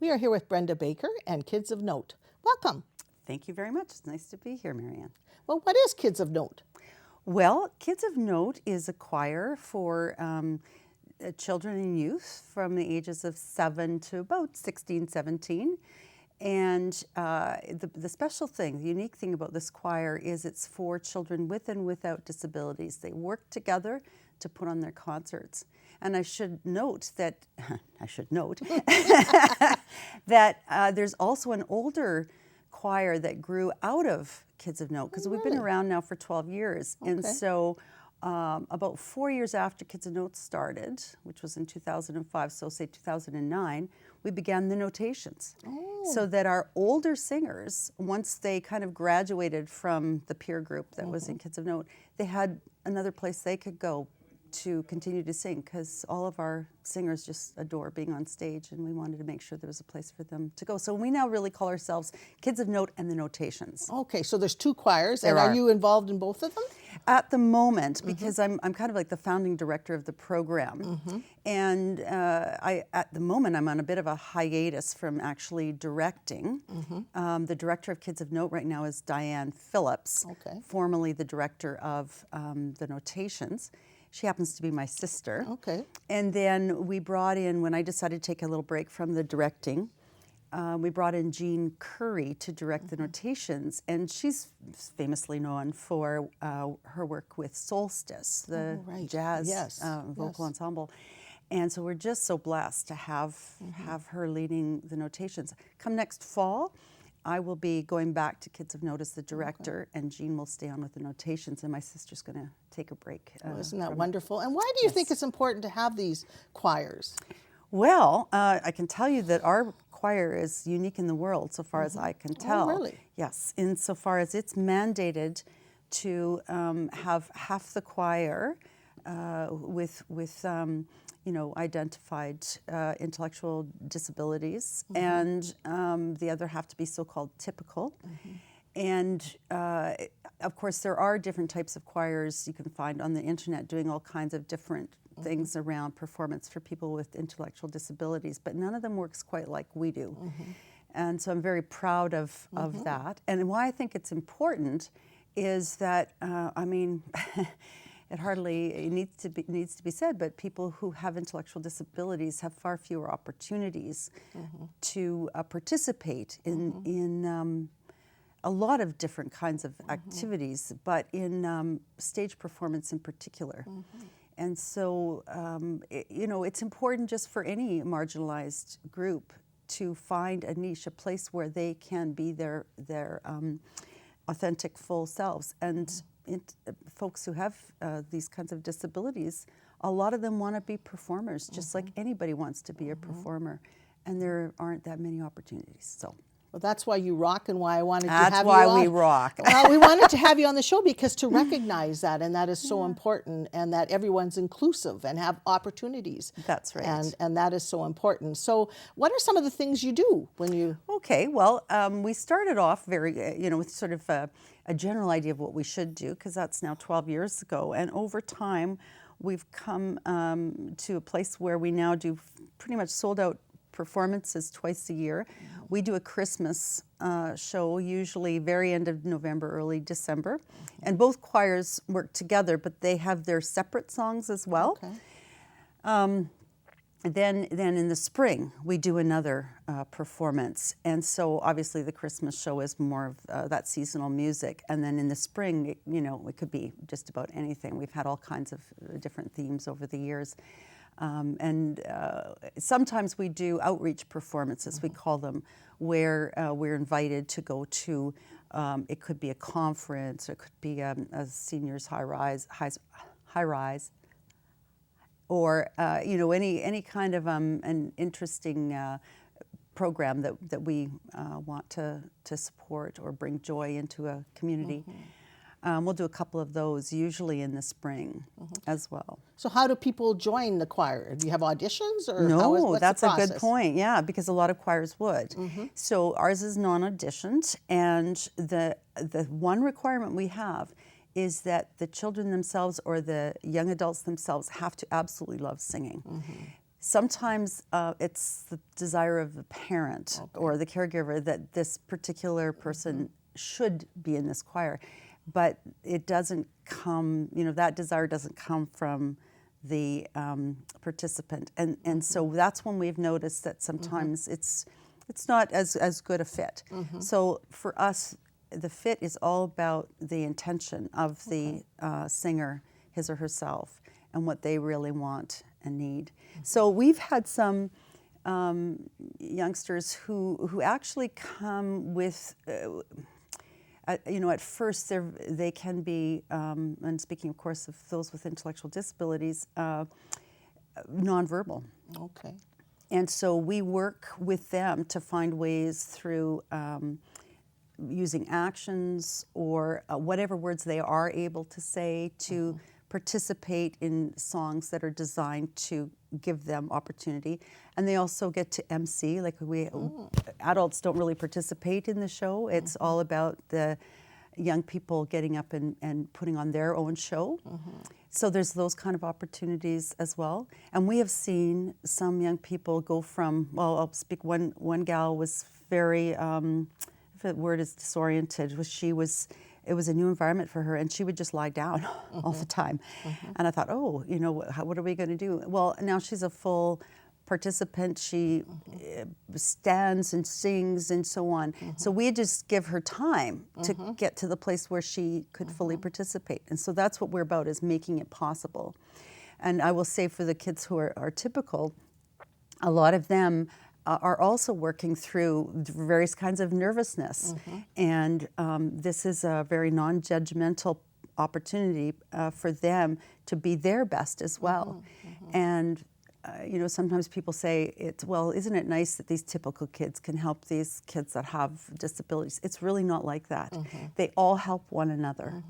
We are here with Brenda Baker and Kids of Note. Welcome. Thank you very much. It's nice to be here, Marianne. Well, what is Kids of Note? Well, Kids of Note is a choir for children and youth from the ages of 7 to about 16, 17. And the special thing, the unique thing about this choir is it's for children with and without disabilities. They work together to put on their concerts. And I should note that, that there's also an older choir that grew out of Kids of Note, because we've been around now for 12 years. Okay. And so about 4 years after Kids of Note started, which was in 2005, so say 2009, we began the notations. So that our older singers, once they kind of graduated from the peer group that was in Kids of Note, they had another place they could go to continue to sing, because all of our singers just adore being on stage, and we wanted to make sure there was a place for them to go. So we now really call ourselves Kids of Note and the Notations. Okay, so there's two choirs, There and are are. you involved in both of them? At the moment, because I'm kind of like the founding director of the program, and at the moment I'm on a bit of a hiatus from actually directing. The director of Kids of Note right now is Diane Phillips, formerly the director of the Notations. She happens to be my sister. Okay. And then we brought in, when I decided to take a little break from the directing, we brought in Jean Curry to direct the Notations, and she's famously known for her work with Solstice, the jazz vocal ensemble. And so we're just so blessed to have her leading the Notations. Come next fall, I will be going back to Kids of Note as the director, and Jean will stay on with the Notations, and my sister's going to take a break. Isn't that wonderful? And why do you think it's important to have these choirs? Well, I can tell you that our choir is unique in the world, so far as I can tell. Oh, really? Yes, insofar as it's mandated to have half the choir with identified intellectual disabilities, and the other half to be so-called typical. And of course, there are different types of choirs you can find on the internet doing all kinds of different things around performance for people with intellectual disabilities, but none of them works quite like we do. And so I'm very proud of that. And why I think it's important is that, it hardly needs to be said, but people who have intellectual disabilities have far fewer opportunities to participate in a lot of different kinds of activities, but in stage performance in particular. And so, it's important just for any marginalized group to find a niche, a place where they can be their authentic, full selves. And folks who have these kinds of disabilities, a lot of them want to be performers, just like anybody wants to be a performer. And there aren't that many opportunities. So. Well, that's why you rock, and why I wanted to have you on. That's why we rock. Well, we wanted to have you on the show because to recognize that, and that is so important, and that everyone's inclusive and have opportunities. That's right. And that is so important. So what are some of the things you do when you... Okay, well, we started off very, with sort of a general idea of what we should do, because that's now 12 years ago. And over time, we've come to a place where we now do pretty much sold out performances twice a year. We do a Christmas show, usually very end of November, early December. And both choirs work together, but they have their separate songs as well. Then in the spring, we do another performance. And so obviously the Christmas show is more of that seasonal music. And then in the spring, it could be just about anything. We've had all kinds of different themes over the years. And sometimes we do outreach performances, we call them, where we're invited to go to, it could be a conference, or it could be a seniors high rise, or any kind of an interesting program that we want to support or bring joy into a community. We'll do a couple of those, usually in the spring as well. So how do people join the choir? Do you have auditions? Or No, what's that's the a good process? point, yeah, because a lot of choirs would. So ours is non-auditioned, and the one requirement we have is that the children themselves or the young adults themselves have to absolutely love singing. Sometimes it's the desire of the parent or the caregiver that this particular person should be in this choir, but it doesn't come, that desire doesn't come from the participant. And so that's when we've noticed that sometimes it's not as good a fit. So for us, the fit is all about the intention of the singer, his or herself, and what they really want and need. So we've had some youngsters who actually come with, at first they can be, and speaking of course of those with intellectual disabilities, nonverbal. Okay. And so we work with them to find ways through using actions or whatever words they are able to say to participate in songs that are designed to give them opportunity. And they also get to MC, like adults don't really participate in the show. It's all about the young people getting up and putting on their own show. So there's those kind of opportunities as well. And we have seen some young people go from, well, I'll speak, one gal was very, if the word is disoriented, it was a new environment for her, and she would just lie down all the time. And I thought, what are we going to do? Well, now she's a full participant. She stands and sings and so on. So we just give her time to get to the place where she could fully participate. And so that's what we're about, is making it possible. And I will say for the kids who are typical, a lot of them are also working through various kinds of nervousness. And this is a very non-judgmental opportunity for them to be their best as well. And sometimes people say, isn't it nice that these typical kids can help these kids that have disabilities? It's really not like that. They all help one another,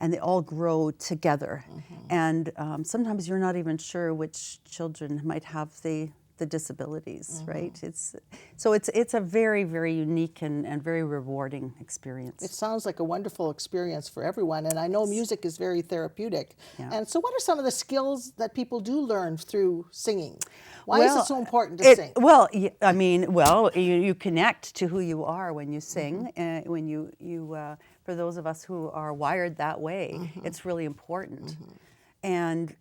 and they all grow together. And sometimes you're not even sure which children might have the disabilities, right? It's a very, very unique and very rewarding experience. It sounds like a wonderful experience for everyone, and I know music is very therapeutic. Yeah. And so what are some of the skills that people do learn through singing? Why is it so important to sing? Well, you connect to who you are when you sing. When you for those of us who are wired that way, it's really important. And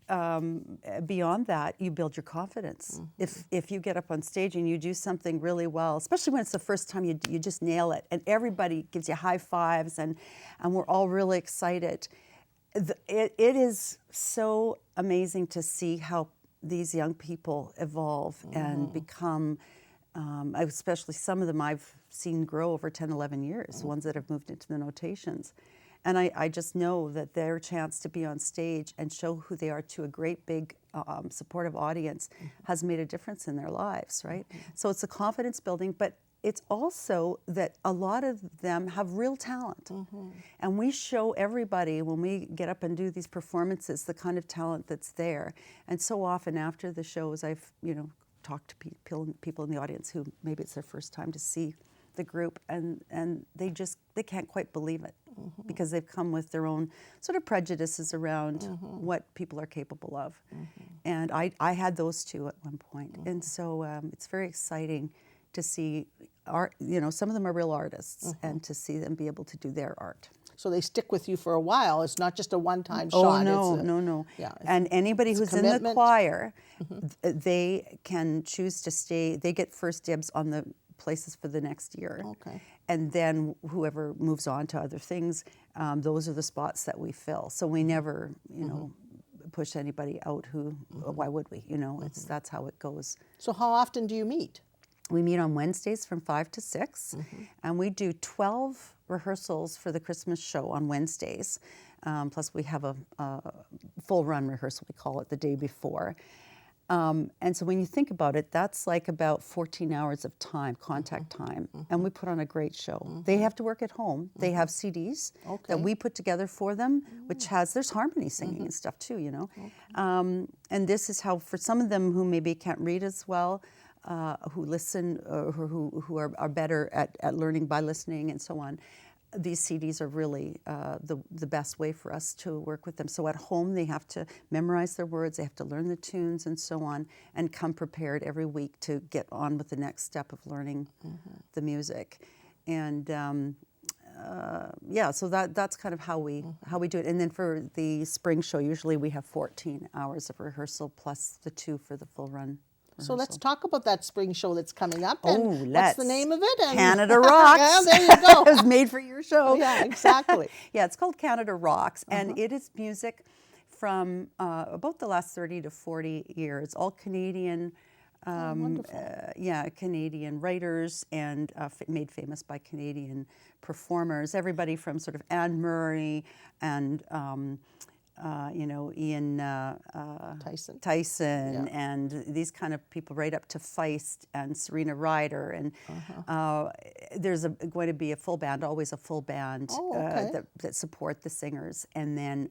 beyond that, you build your confidence. If you get up on stage and you do something really well, especially when it's the first time you just nail it, and everybody gives you high fives, and we're all really excited. It is so amazing to see how these young people evolve and become, especially some of them I've seen grow over 10, 11 years, ones that have moved into the notations. And I just know that their chance to be on stage and show who they are to a great big supportive audience has made a difference in their lives, right? So it's a confidence building, but it's also that a lot of them have real talent. And we show everybody when we get up and do these performances the kind of talent that's there. And so often after the shows, I've talked to people in the audience who maybe it's their first time to see the group, and they can't quite believe it because they've come with their own sort of prejudices around what people are capable of. And I had those too at one point. And so it's very exciting to see art, some of them are real artists, and to see them be able to do their art. So they stick with you for a while. It's not just a one-time shot. Oh, no. Yeah, and anybody who's in the choir, they can choose to stay. They get first dibs on the places for the next year. Okay. And then whoever moves on to other things, those are the spots that we fill. So we never, push anybody out who, why would we? That's how it goes. So how often do you meet? We meet on Wednesdays from 5 to 6, and we do 12 rehearsals for the Christmas show on Wednesdays. Plus we have a full run rehearsal, we call it, the day before. And so when you think about it, that's like about 14 hours of time, contact time, and we put on a great show. They have to work at home. They have CDs that we put together for them, which there's harmony singing and stuff too, And this is how, for some of them who maybe can't read as well, who listen, or who are better at learning by listening and so on, these CDs are really the best way for us to work with them. So at home, they have to memorize their words, they have to learn the tunes and so on, and come prepared every week to get on with the next step of learning the music. And yeah, so that's kind of how we do it. And then for the spring show, usually we have 14 hours of rehearsal plus the 2 for the full run. So let's talk about that spring show that's coming up. Oh, And what's the name of it? And Canada Rocks. Yeah, there you go. It was made for your show. Yeah, exactly. Yeah, it's called Canada Rocks, and it is music from about the last 30 to 40 years, all Canadian. Canadian writers and made famous by Canadian performers. Everybody from sort of Anne Murray and Ian Tyson and these kind of people, right up to Feist and Serena Ryder. And there's going to be a full band, always a full band that support the singers. And then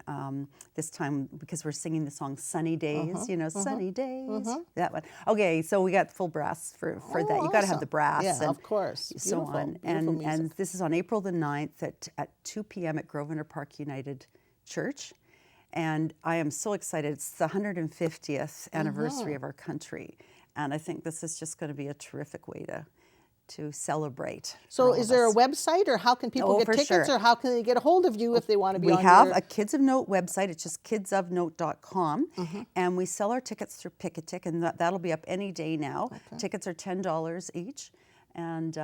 this time, because we're singing the song Sunny Days, Sunny Days, that one. Okay, so we got full brass for that. You got to have the brass. Yeah, and of course. so on. And this is on April the 9th at 2 p.m. at Grosvenor Park United Church. And I am so excited. It's the 150th anniversary of our country. And I think this is just going to be a terrific way to celebrate. So is there a website, or how can people get tickets, or how can they get a hold of you if they want to be on your... We have a Kids of Note website. It's just kidsofnote.com. And we sell our tickets through Pick-a-Tick, and that'll be up any day now. Tickets are $10 each. And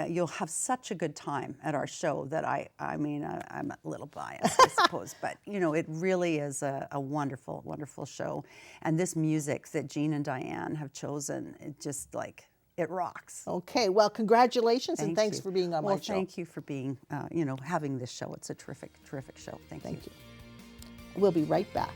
you'll have such a good time at our show that I'm a little biased, I suppose, but it really is a wonderful, wonderful show. And this music that Jean and Diane have chosen, it rocks. Okay, well, congratulations, and thanks for being on my show. Well, thank you for being, having this show. It's a terrific, terrific show. Thank you. We'll be right back.